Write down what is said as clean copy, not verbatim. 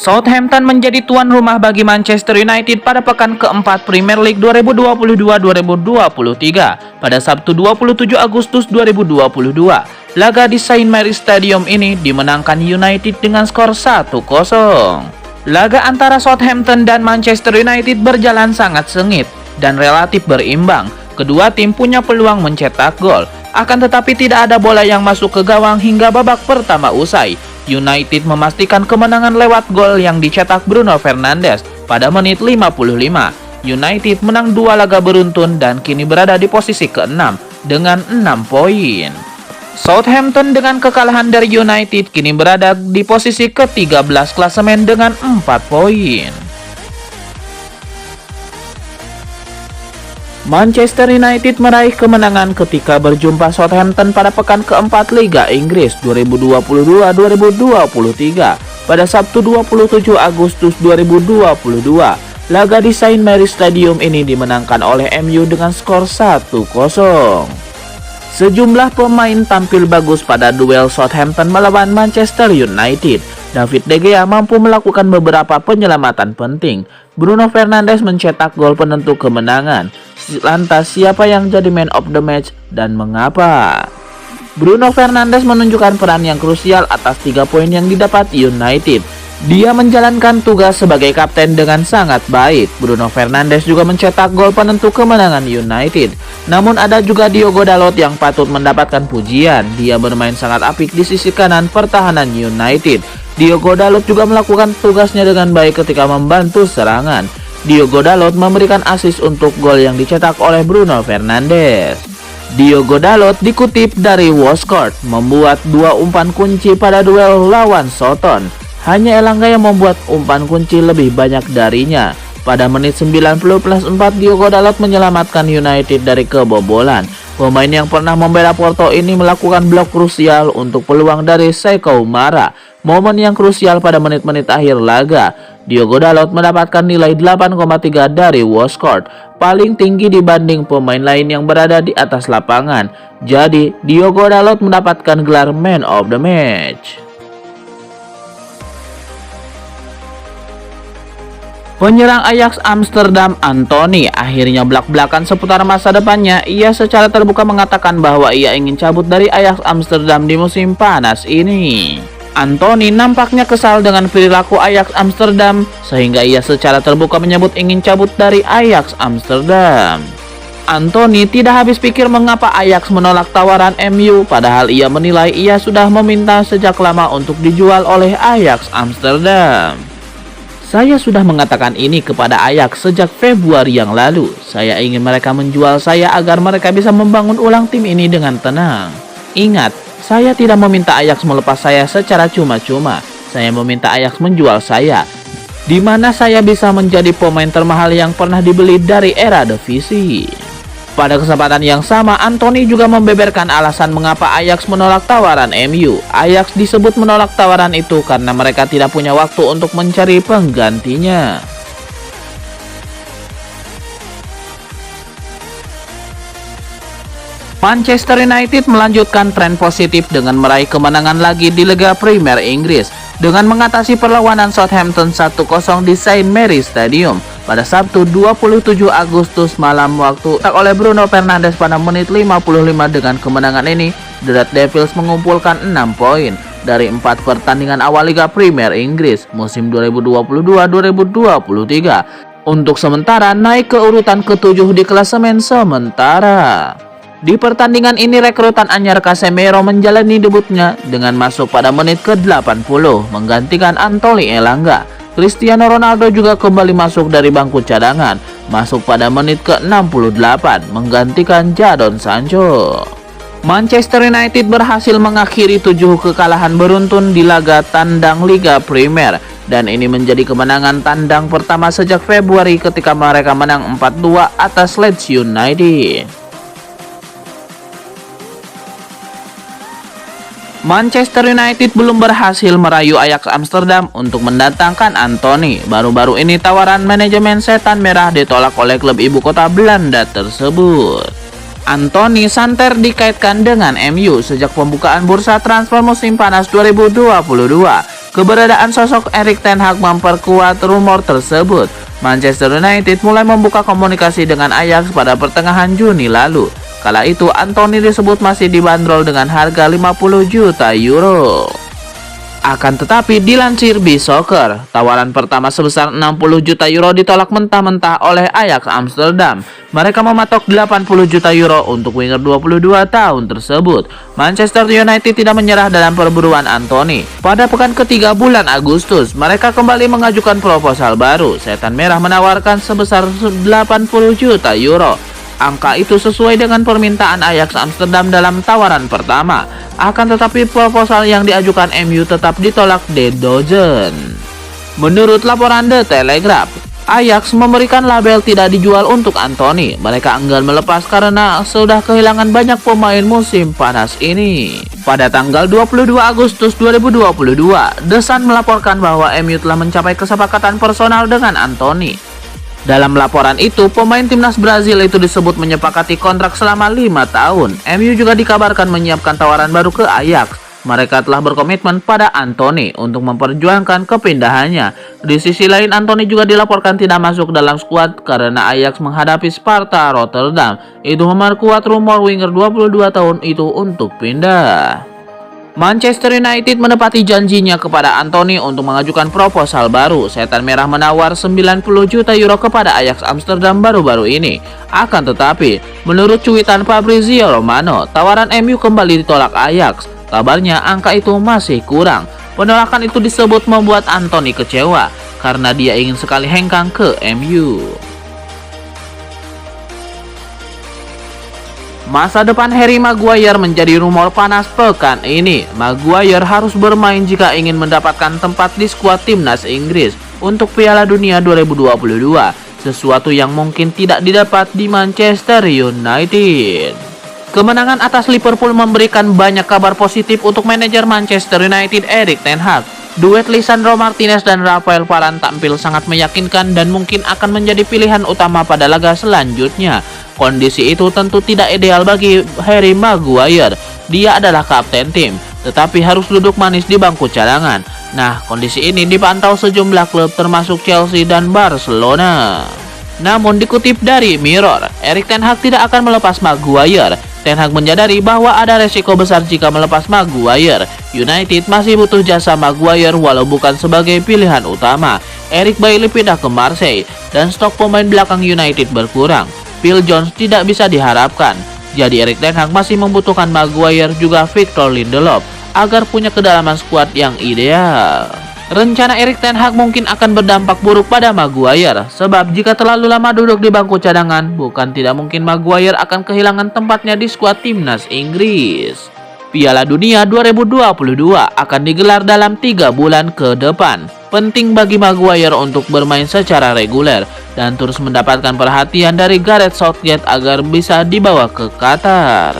Southampton menjadi tuan rumah bagi Manchester United pada pekan keempat Premier League 2022-2023 pada Sabtu 27 Agustus 2022. Laga di St. Mary's Stadium ini dimenangkan United dengan skor 1-0. Laga antara Southampton dan Manchester United berjalan sangat sengit dan relatif berimbang. Kedua tim punya peluang mencetak gol, akan tetapi tidak ada bola yang masuk ke gawang hingga babak pertama usai. United memastikan kemenangan lewat gol yang dicetak Bruno Fernandes pada menit 55. United menang 2 laga beruntun dan kini berada di posisi ke-6 dengan 6 poin. Southampton dengan kekalahan dari United kini berada di posisi ke-13 klasemen dengan 4 poin. Manchester United meraih kemenangan ketika berjumpa Southampton pada pekan keempat Liga Inggris 2022-2023 pada Sabtu 27 Agustus 2022. Laga di St. Mary's Stadium ini dimenangkan oleh MU dengan skor 1-0. Sejumlah pemain tampil bagus pada duel Southampton melawan Manchester United. David De Gea mampu melakukan beberapa penyelamatan penting. Bruno Fernandes mencetak gol penentu kemenangan. Lantas siapa yang jadi man of the match dan mengapa? Bruno Fernandes menunjukkan peran yang krusial atas 3 poin yang didapat United. Dia menjalankan tugas sebagai kapten dengan sangat baik. Bruno Fernandes juga mencetak gol penentu kemenangan United. Namun ada juga Diogo Dalot yang patut mendapatkan pujian. Dia bermain sangat apik di sisi kanan pertahanan United. Diogo Dalot juga melakukan tugasnya dengan baik ketika membantu serangan. Diogo Dalot memberikan assist untuk gol yang dicetak oleh Bruno Fernandes. Diogo Dalot dikutip dari Woscourt membuat 2 umpan kunci pada duel lawan Soton. Hanya Elanga yang membuat umpan kunci lebih banyak darinya. Pada menit 90+4 Diogo Dalot menyelamatkan United dari kebobolan. Pemain yang pernah membela Porto ini melakukan blok krusial untuk peluang dari Sekou Mara. Momen yang krusial pada menit-menit akhir laga. Diogo Dalot mendapatkan nilai 8,3 dari Woscourt, paling tinggi dibanding pemain lain yang berada di atas lapangan. Jadi, Diogo Dalot mendapatkan gelar Man of the Match. Penyerang Ajax Amsterdam Anthony akhirnya belak-belakan seputar masa depannya. Ia secara terbuka mengatakan bahwa ia ingin cabut dari Ajax Amsterdam di musim panas ini. Anthony nampaknya kesal dengan perilaku Ajax Amsterdam sehingga ia secara terbuka menyebut ingin cabut dari Ajax Amsterdam. Anthony tidak habis pikir mengapa Ajax menolak tawaran MU, padahal ia menilai ia sudah meminta sejak lama untuk dijual oleh Ajax Amsterdam. Saya sudah mengatakan ini kepada Ajax sejak Februari yang lalu. Saya ingin mereka menjual saya agar mereka bisa membangun ulang tim ini dengan tenang. Ingat, saya tidak meminta Ajax melepas saya secara cuma-cuma. Saya meminta Ajax menjual saya, di mana saya bisa menjadi pemain termahal yang pernah dibeli dari era divisi. Pada kesempatan yang sama, Anthony juga membeberkan alasan mengapa Ajax menolak tawaran MU. Ajax disebut menolak tawaran itu karena mereka tidak punya waktu untuk mencari penggantinya. Manchester United melanjutkan tren positif dengan meraih kemenangan lagi di Liga Premier Inggris dengan mengatasi perlawanan Southampton 1-0 di St. Mary's Stadium pada Sabtu 27 Agustus malam waktu oleh Bruno Fernandes pada menit 55. Dengan kemenangan ini, The Red Devils mengumpulkan 6 poin dari 4 pertandingan awal Liga Premier Inggris musim 2022-2023 untuk sementara naik ke urutan ke-7 di klasemen sementara. Di pertandingan ini rekrutan anyar Casemiro menjalani debutnya dengan masuk pada menit ke-80 menggantikan Anthony Elanga. Cristiano Ronaldo juga kembali masuk dari bangku cadangan, masuk pada menit ke-68 menggantikan Jadon Sancho. Manchester United berhasil mengakhiri 7 kekalahan beruntun di laga tandang Liga Premier dan ini menjadi kemenangan tandang pertama sejak Februari ketika mereka menang 4-2 atas Leeds United. Manchester United belum berhasil merayu Ajax Amsterdam untuk mendatangkan Anthony. Baru-baru ini tawaran manajemen Setan Merah ditolak oleh klub ibu kota Belanda tersebut. Anthony santer dikaitkan dengan MU sejak pembukaan bursa transfer musim panas 2022. Keberadaan sosok Erik ten Hag memperkuat rumor tersebut. Manchester United mulai membuka komunikasi dengan Ajax pada pertengahan Juni lalu. Kala itu Anthony disebut masih dibanderol dengan harga 50 juta euro. Akan tetapi dilansir B-Soccer, tawaran pertama sebesar 60 juta euro ditolak mentah-mentah oleh Ajax Amsterdam. Mereka mematok 80 juta euro untuk winger 22 tahun tersebut. Manchester United tidak menyerah dalam perburuan Anthony. Pada pekan ketiga bulan Agustus, mereka kembali mengajukan proposal baru. Setan Merah menawarkan sebesar 80 juta euro. Angka itu sesuai dengan permintaan Ajax Amsterdam dalam tawaran pertama. Akan tetapi proposal yang diajukan MU tetap ditolak De Dozen. Menurut laporan The Telegraph, Ajax memberikan label tidak dijual untuk Anthony. Mereka enggan melepas karena sudah kehilangan banyak pemain musim panas ini. Pada tanggal 22 Agustus 2022, The Sun melaporkan bahwa MU telah mencapai kesepakatan personal dengan Anthony. Dalam laporan itu, pemain timnas Brazil itu disebut menyepakati kontrak selama 5 tahun. MU juga dikabarkan menyiapkan tawaran baru ke Ajax. Mereka telah berkomitmen pada Anthony untuk memperjuangkan kepindahannya. Di sisi lain, Anthony juga dilaporkan tidak masuk dalam skuad karena Ajax menghadapi Sparta Rotterdam. Itu memperkuat rumor winger 22 tahun itu untuk pindah. Manchester United menepati janjinya kepada Anthony untuk mengajukan proposal baru. Setan Merah menawar 90 juta euro kepada Ajax Amsterdam baru-baru ini. Akan tetapi, menurut cuitan Fabrizio Romano, tawaran MU kembali ditolak Ajax. Kabarnya angka itu masih kurang. Penolakan itu disebut membuat Anthony kecewa karena dia ingin sekali hengkang ke MU. Masa depan Harry Maguire menjadi rumor panas pekan ini. Maguire harus bermain jika ingin mendapatkan tempat di skuad timnas Inggris untuk Piala Dunia 2022, sesuatu yang mungkin tidak didapat di Manchester United. Kemenangan atas Liverpool memberikan banyak kabar positif untuk manajer Manchester United Erik ten Hag. Duet Lisandro Martinez dan Rafael Varane tampil sangat meyakinkan dan mungkin akan menjadi pilihan utama pada laga selanjutnya. Kondisi itu tentu tidak ideal bagi Harry Maguire. Dia adalah kapten tim, tetapi harus duduk manis di bangku cadangan. Nah, kondisi ini dipantau sejumlah klub termasuk Chelsea dan Barcelona. Namun dikutip dari Mirror, Erik ten Hag tidak akan melepas Maguire. Ten Hag menyadari bahwa ada resiko besar jika melepas Maguire. United masih butuh jasa Maguire walau bukan sebagai pilihan utama. Eric Bailly pindah ke Marseille dan stok pemain belakang United berkurang. Phil Jones tidak bisa diharapkan. Jadi Erik ten Hag masih membutuhkan Maguire juga Victor Lindelof agar punya kedalaman skuad yang ideal. Rencana Erik ten Hag mungkin akan berdampak buruk pada Maguire, sebab jika terlalu lama duduk di bangku cadangan, bukan tidak mungkin Maguire akan kehilangan tempatnya di skuad timnas Inggris. Piala Dunia 2022 akan digelar dalam 3 bulan ke depan. Penting bagi Maguire untuk bermain secara reguler dan terus mendapatkan perhatian dari Gareth Southgate agar bisa dibawa ke Qatar.